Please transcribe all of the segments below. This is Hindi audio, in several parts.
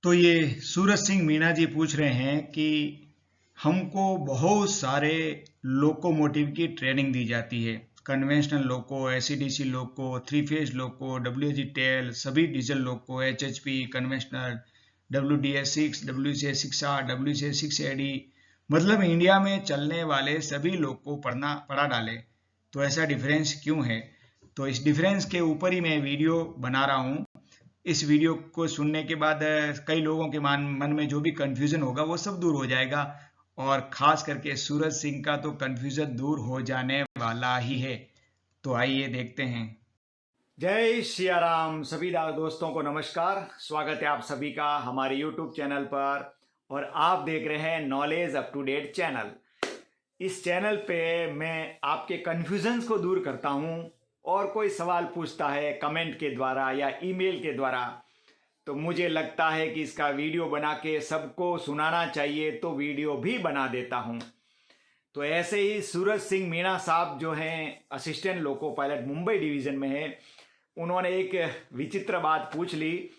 तो ये सूरज सिंह मीणा जी पूछ रहे हैं कि हमको बहुत सारे लोकोमोटिव की ट्रेनिंग दी जाती है। Conventional loco, AC DC loco, three phase loco, WG टेल, सभी diesel loco, HHP, conventional, WDS6, WCA6R, WCA6AD, मतलब इंडिया में चलने वाले सभी लोको पढ़ा डाले। तो ऐसा डिफरेंस क्यों है? तो इस डिफरेंस के ऊपर ही मैं वीडियो बना रहा हूँ। इस वीडियो को सुनने के बाद कई लोगों के मन में जो भी कंफ्यूजन होगा वो सब दूर हो जाएगा, और खास करके सूरज सिंह का तो कंफ्यूजन दूर हो जाने वाला ही है। तो आइए देखते हैं। जय सिया राम। सभी दोस्तों को नमस्कार। स्वागत है आप सभी का हमारे YouTube चैनल पर, और आप देख रहे हैं knowledge up to date channel. इस चैनल पे मैं आपके कन्फ्यूजन्स को दूर करता हूँ, और कोई सवाल पूछता है कमेंट के द्वारा या ईमेल के द्वारा, तो मुझे लगता है कि इसका वीडियो बना के सबको सुनाना चाहिए, तो वीडियो भी बना देता हूँ। तो ऐसे ही सूरज सिंह मीणा साहब जो हैं assistant loco pilot Mumbai division में है, उन्होंने एक विचित्र बात पूछ ली,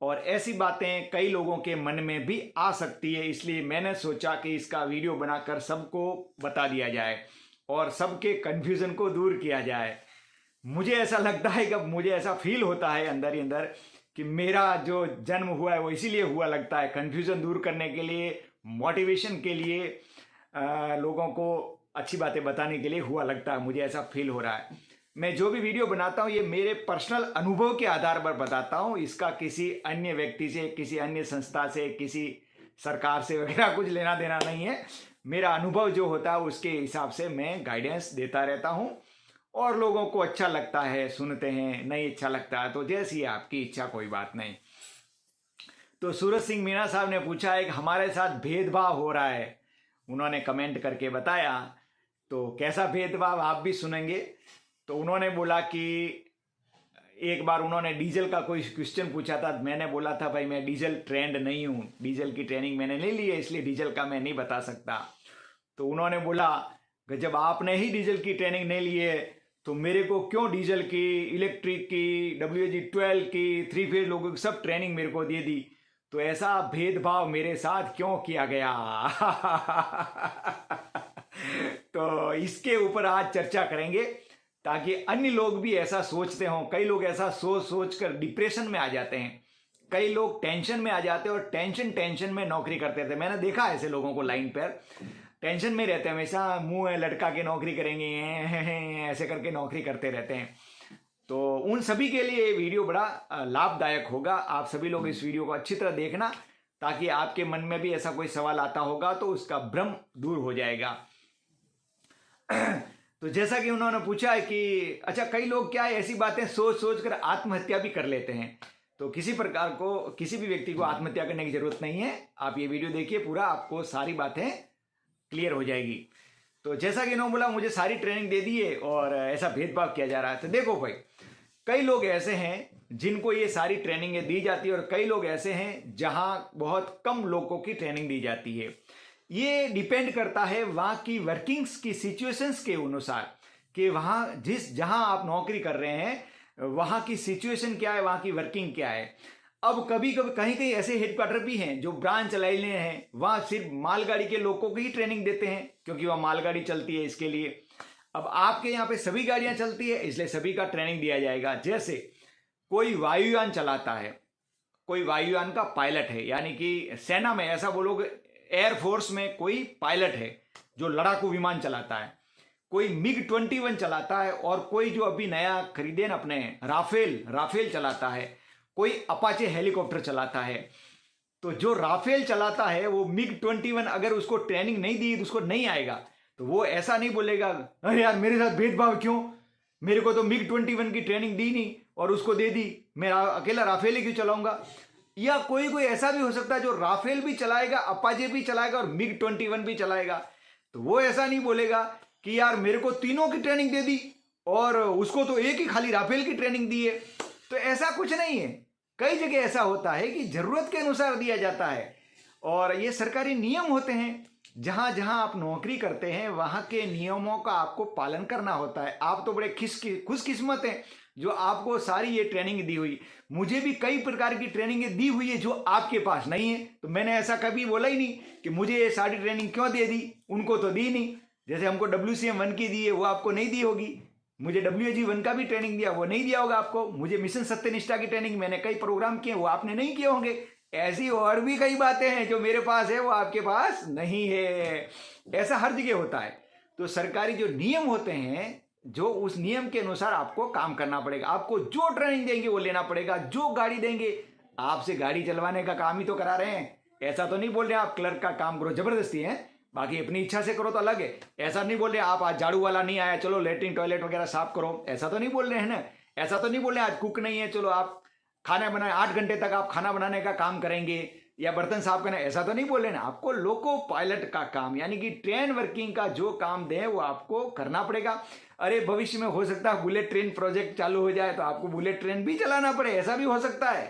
और ऐसी बातें कई लोगों के मन में भी आ सकती है। इसलिए मैंने सोचा कि इसका वीडियो बनाकर सबको बता दिया जाए और सबके कन्फ्यूज़न को दूर किया जाए। मुझे ऐसा लगता है कि मुझे ऐसा फील होता है अंदर ही अंदर कि मेरा जो जन्म हुआ है वो इसीलिए हुआ लगता है, कन्फ्यूज़न दूर करने के लिए, मोटिवेशन के लिए, लोगों को अच्छी बातें बताने के लिए हुआ लगता है। मुझे ऐसा फील हो रहा है। मैं जो भी वीडियो बनाता हूँ ये मेरे पर्सनल अनुभव के आधार पर बताता हूँ। इसका किसी अन्य व्यक्ति से, किसी अन्य संस्था से, किसी सरकार से वगैरह कुछ लेना देना नहीं है। मेरा अनुभव जो होता है उसके हिसाब से मैं गाइडेंस देता रहता हूँ, और लोगों को अच्छा लगता है सुनते हैं, नहीं अच्छा लगता है तो जैसी आपकी इच्छा, कोई बात नहीं। तो सूरज सिंह मीणा साहब ने पूछा है कि हमारे साथ भेदभाव हो रहा है, उन्होंने कमेंट करके बताया। तो कैसा भेदभाव आप भी सुनेंगे। तो उन्होंने बोला कि एक बार उन्होंने डीजल का कोई क्वेश्चन पूछा था। मैंने बोला था भाई मैं डीजल ट्रेंड नहीं हूँ, डीजल की ट्रेनिंग मैंने नहीं ली है, इसलिए डीजल का मैं नहीं बता सकता। तो उन्होंने बोला कि जब आपने ही डीजल की ट्रेनिंग नहीं ली है तो मेरे को क्यों डीजल की, इलेक्ट्रिक की, WG12 की, थ्री फेज लोगों की सब ट्रेनिंग मेरे को दे दी, तो ऐसा भेदभाव मेरे साथ क्यों किया गया? तो इसके ऊपर आज चर्चा करेंगे, ताकि अन्य लोग भी ऐसा सोचते हों। कई लोग ऐसा सोच कर डिप्रेशन में आ जाते हैं, कई लोग टेंशन में आ जाते हैं, और टेंशन में नौकरी करते थे। मैंने देखा ऐसे लोगों को लाइन पर टेंशन में रहते हैं, हमेशा मुंह लटका के नौकरी करेंगे, ऐसे करके नौकरी करते रहते हैं। तो उन सभी के लिए वीडियो बड़ा लाभदायक होगा। आप सभी लोग इस वीडियो को अच्छी तरह देखना, ताकि आपके मन में भी ऐसा कोई सवाल आता होगा तो उसका भ्रम दूर हो जाएगा। तो जैसा कि उन्होंने पूछा है कि अच्छा कई लोग क्या है ऐसी बातें सोच कर आत्महत्या भी कर लेते हैं। तो किसी प्रकार को, किसी भी व्यक्ति को आत्महत्या करने की जरूरत नहीं है। आप ये वीडियो देखिए पूरा, आपको सारी बातें क्लियर हो जाएगी। तो जैसा कि इन्होंने बोला मुझे सारी ट्रेनिंग दे दी है और ऐसा भेदभाव किया जा रहा है, तो देखो भाई, कई लोग ऐसे हैं जिनको ये सारी ट्रेनिंगें दी जाती है, और कई लोग ऐसे हैं जहां बहुत कम लोगों की ट्रेनिंग दी जाती है। ये डिपेंड करता है वहाँ की वर्किंग्स की सिचुएशंस के अनुसार, कि वहाँ जहाँ आप नौकरी कर रहे हैं वहाँ की सिचुएशन क्या है, वहाँ की वर्किंग क्या है। अब कभी कहीं ऐसे हेडक्वार्टर भी हैं जो ब्रांच चलाए हैं, वहाँ सिर्फ मालगाड़ी के लोगों को ही ट्रेनिंग देते हैं, क्योंकि वहाँ मालगाड़ी चलती है इसके लिए। अब आपके यहाँ पे सभी गाड़ियाँ चलती है, इसलिए सभी का ट्रेनिंग दिया जाएगा। जैसे कोई वायुयान चलाता है, कोई वायुयान का पायलट है, यानी कि सेना में ऐसा बोलोगे, एयरफोर्स में कोई पायलट है जो लड़ाकू विमान चलाता है, कोई MiG-21 चलाता है, और कोई जो अभी नया खरीदे ना अपने राफेल चलाता है, कोई अपाचे हेलीकॉप्टर चलाता है। तो जो राफेल चलाता है वो MiG-21 अगर उसको ट्रेनिंग नहीं दी तो उसको नहीं आएगा, तो वो ऐसा नहीं बोलेगा अरे यार मेरे साथ भेदभाव क्यों, मेरे को तो MiG-21 की ट्रेनिंग दी नहीं और उसको दे दी, मेरा अकेला राफेल ही क्यों चलाऊंगा। या कोई ऐसा भी हो सकता है जो राफेल भी चलाएगा, अपाचे भी चलाएगा और MiG-21 भी चलाएगा, तो वो ऐसा नहीं बोलेगा कि यार मेरे को तीनों की ट्रेनिंग दे दी और उसको तो एक ही खाली राफेल की ट्रेनिंग दी है। तो ऐसा कुछ नहीं है। कई जगह ऐसा होता है कि जरूरत के अनुसार दिया जाता है, और ये सरकारी नियम होते हैं जहां जहां आप नौकरी करते हैं वहां के नियमों का आपको पालन करना होता है। आप तो बड़े खुशकिस्मत हैं जो आपको सारी ये ट्रेनिंग दी हुई। मुझे भी कई प्रकार की ट्रेनिंग दी हुई है जो आपके पास नहीं है, तो मैंने ऐसा कभी बोला ही नहीं कि मुझे ये सारी ट्रेनिंग क्यों दे दी, उनको तो दी नहीं। जैसे हमको WCM1 की दी है वो आपको नहीं दी होगी, मुझे WAG1 का भी ट्रेनिंग दिया वो नहीं दिया होगा आपको, मुझे मिशन सत्यनिष्ठा की ट्रेनिंग मैंने कई प्रोग्राम किए वो आपने नहीं किए होंगे। ऐसी और भी कई बातें हैं जो मेरे पास है वो आपके पास नहीं है। ऐसा हर जगह होता है। तो सरकारी जो नियम होते हैं, जो उस नियम के अनुसार आपको काम करना पड़ेगा। आपको जो ट्रेनिंग देंगे वो लेना पड़ेगा। जो गाड़ी देंगे, आपसे गाड़ी चलवाने का काम ही तो करा रहे हैं। ऐसा तो नहीं बोल रहे आप क्लर्क का काम करो जबरदस्ती है, बाकी अपनी इच्छा से करो तो अलग है। ऐसा नहीं बोल रहे आप आज झाड़ू वाला नहीं आया चलो लेटरिन टॉयलेट वगैरह साफ करो, ऐसा तो नहीं बोल रहे हैं ना। ऐसा तो नहीं बोल रहे आज कुक नहीं है चलो आप खाना बनाए 8 घंटे तक आप खाना बनाने का काम करेंगे या बर्तन साफ करना, ऐसा तो नहीं बोल रहे ना। आपको लोको पायलट का काम यानी कि ट्रेन वर्किंग का जो काम दें वो आपको करना पड़ेगा। अरे भविष्य में हो सकता है बुलेट ट्रेन प्रोजेक्ट चालू हो जाए तो आपको बुलेट ट्रेन भी चलाना पड़े, ऐसा भी हो सकता है।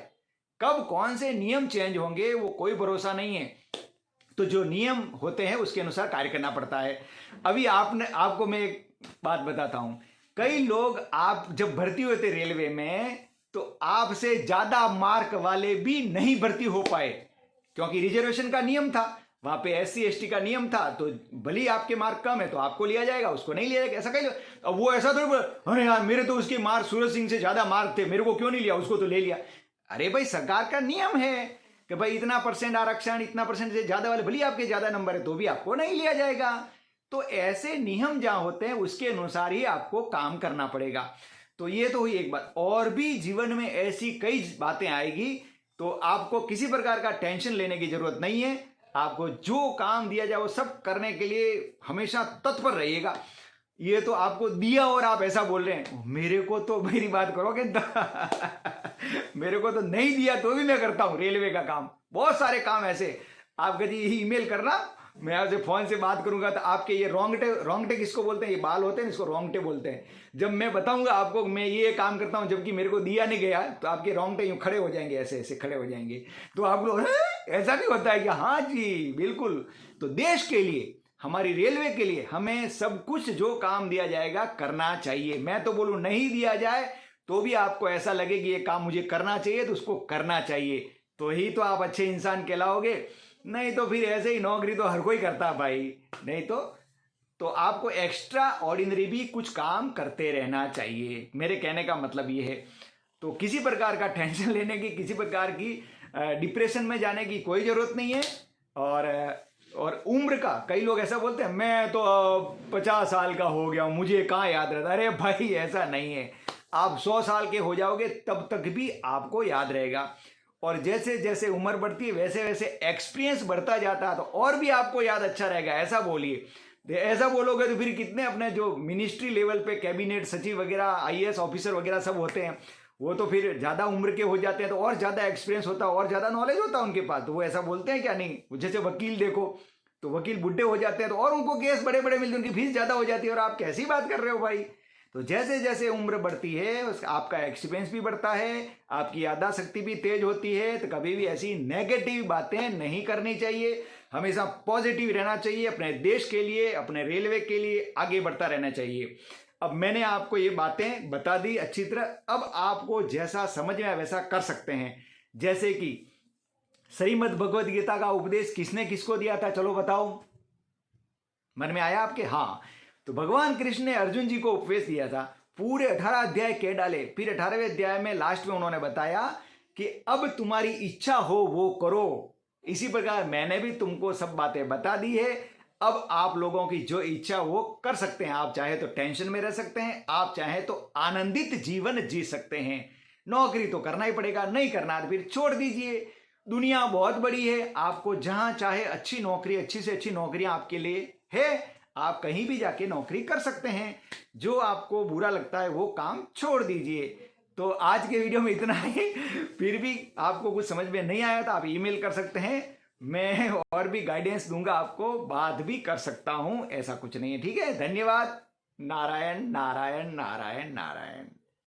कब कौन से नियम चेंज होंगे वो कोई भरोसा नहीं है। तो जो नियम होते हैं उसके अनुसार कार्य करना पड़ता है। अभी आपको मैं एक बात बताता हूं, कई लोग आप जब भर्ती हुए थे रेलवे में तो आपसे ज्यादा मार्क वाले भी नहीं भर्ती हो पाए, क्योंकि रिजर्वेशन का नियम था, वहां पे SC ST का नियम था। तो भले आपके मार्क कम है तो आपको लिया जाएगा, उसको नहीं लिया जाएगा, ऐसा कहीं। अब वो ऐसा तो अरे यार मेरे तो उसके मार्क सूरज सिंह से ज्यादा मार्क थे, मेरे को क्यों नहीं लिया, उसको तो ले लिया। अरे भाई सरकार का नियम है कि भाई इतना % आरक्षण, इतना % से ज्यादा वाले भले आपके ज्यादा नंबर है तो भी आपको नहीं लिया जाएगा। तो ऐसे नियम जहां होते हैं उसके अनुसार ही आपको काम करना पड़ेगा। तो ये तो हुई एक बात। और भी जीवन में ऐसी कई बातें आएगी, तो आपको किसी प्रकार का टेंशन लेने की जरूरत नहीं है। आपको जो काम दिया जाए वो सब करने के लिए हमेशा तत्पर रहिएगा। ये तो आपको दिया और आप ऐसा बोल रहे हैं, मेरे को तो मेरी बात करोगे मेरे को तो नहीं दिया तो भी मैं करता हूं रेलवे का काम, बहुत सारे काम ऐसे। आप कभी ईमेल करना, मैं आपसे फोन से बात करूंगा तो आपके ये रोंगटे किसको बोलते हैं, ये बाल होते हैं इसको रोंगटे बोलते हैं। जब मैं बताऊंगा आपको मैं ये काम करता हूं जबकि मेरे को दिया नहीं गया तो आपके रोंगटे यूं खड़े हो जाएंगे, ऐसे ऐसे खड़े हो जाएंगे। तो आप लोग ऐसा भी होता है कि हाँ जी बिल्कुल। तो देश के लिए, हमारी रेलवे के लिए हमें सब कुछ जो काम दिया जाएगा करना चाहिए। मैं तो बोलूं नहीं दिया जाए तो भी आपको ऐसा लगे कि ये काम मुझे करना चाहिए तो उसको करना चाहिए, तो ही तो आप अच्छे इंसान कहलाओगे। नहीं तो फिर ऐसे ही नौकरी तो हर कोई करता है भाई, नहीं तो आपको एक्स्ट्रा ऑर्डिनरी भी कुछ काम करते रहना चाहिए। मेरे कहने का मतलब ये है। तो किसी प्रकार का टेंशन लेने की, किसी प्रकार की डिप्रेशन में जाने की कोई जरूरत नहीं है। और उम्र का, कई लोग ऐसा बोलते हैं मैं तो 50 साल का हो गया हूं मुझे कहाँ याद रहता। अरे भाई ऐसा नहीं है, आप 100 साल के हो जाओगे तब तक भी आपको याद रहेगा। और जैसे जैसे उम्र बढ़ती है वैसे वैसे एक्सपीरियंस बढ़ता जाता है तो और भी आपको याद अच्छा रहेगा, ऐसा बोलिए। ऐसा बोलोगे तो फिर कितने अपने जो मिनिस्ट्री लेवल पे कैबिनेट सचिव वगैरह IAS ऑफिसर वगैरह सब होते हैं, वो तो फिर ज्यादा उम्र के हो जाते हैं तो और ज्यादा एक्सपीरियंस होता है और ज्यादा नॉलेज होता है उनके पास, तो वो ऐसा बोलते हैं क्या नहीं। जैसे वकील देखो, तो वकील बुढ़े हो जाते हैं तो और उनको केस बड़े बड़े मिलते हैं, उनकी फीस ज्यादा हो जाती है। और आप कैसी बात कर रहे हो भाई। तो जैसे जैसे उम्र बढ़ती है आपका एक्सपीरियंस भी बढ़ता है, आपकी याददाश्त शक्ति भी तेज होती है। तो कभी भी ऐसी नेगेटिव बातें नहीं करनी चाहिए, हमेशा पॉजिटिव रहना चाहिए, अपने देश के लिए, अपने रेलवे के लिए आगे बढ़ता रहना चाहिए। अब मैंने आपको ये बातें बता दी अच्छी तरह, अब आपको जैसा समझ में आए वैसा कर सकते हैं। जैसे कि श्रीमद् भगवद गीता का उपदेश किसने किसको दिया था, चलो बताओ, मन में आया आपके? हाँ, तो भगवान कृष्ण ने अर्जुन जी को उपदेश दिया था, पूरे 18 अध्याय कह डाले। फिर 18वें अध्याय में लास्ट में उन्होंने बताया कि अब तुम्हारी इच्छा हो वो करो। इसी प्रकार मैंने भी तुमको सब बातें बता दी है। अब आप लोगों की जो इच्छा वो कर सकते हैं। आप चाहे तो टेंशन में रह सकते हैं, आप चाहे तो आनंदित जीवन जी सकते हैं। नौकरी तो करना ही पड़ेगा, नहीं करना तो फिर छोड़ दीजिए। दुनिया बहुत बड़ी है, आपको जहां चाहे अच्छी नौकरी, अच्छी से अच्छी नौकरियां आपके लिए है, आप कहीं भी जाके नौकरी कर सकते हैं। जो आपको बुरा लगता है वो काम छोड़ दीजिए। तो आज के वीडियो में इतना ही। फिर भी आपको कुछ समझ में नहीं आया तो आप ईमेल कर सकते हैं, मैं और भी गाइडेंस दूंगा आपको, बात भी कर सकता हूं, ऐसा कुछ नहीं है। ठीक है, धन्यवाद। नारायण नारायण नारायण नारायण।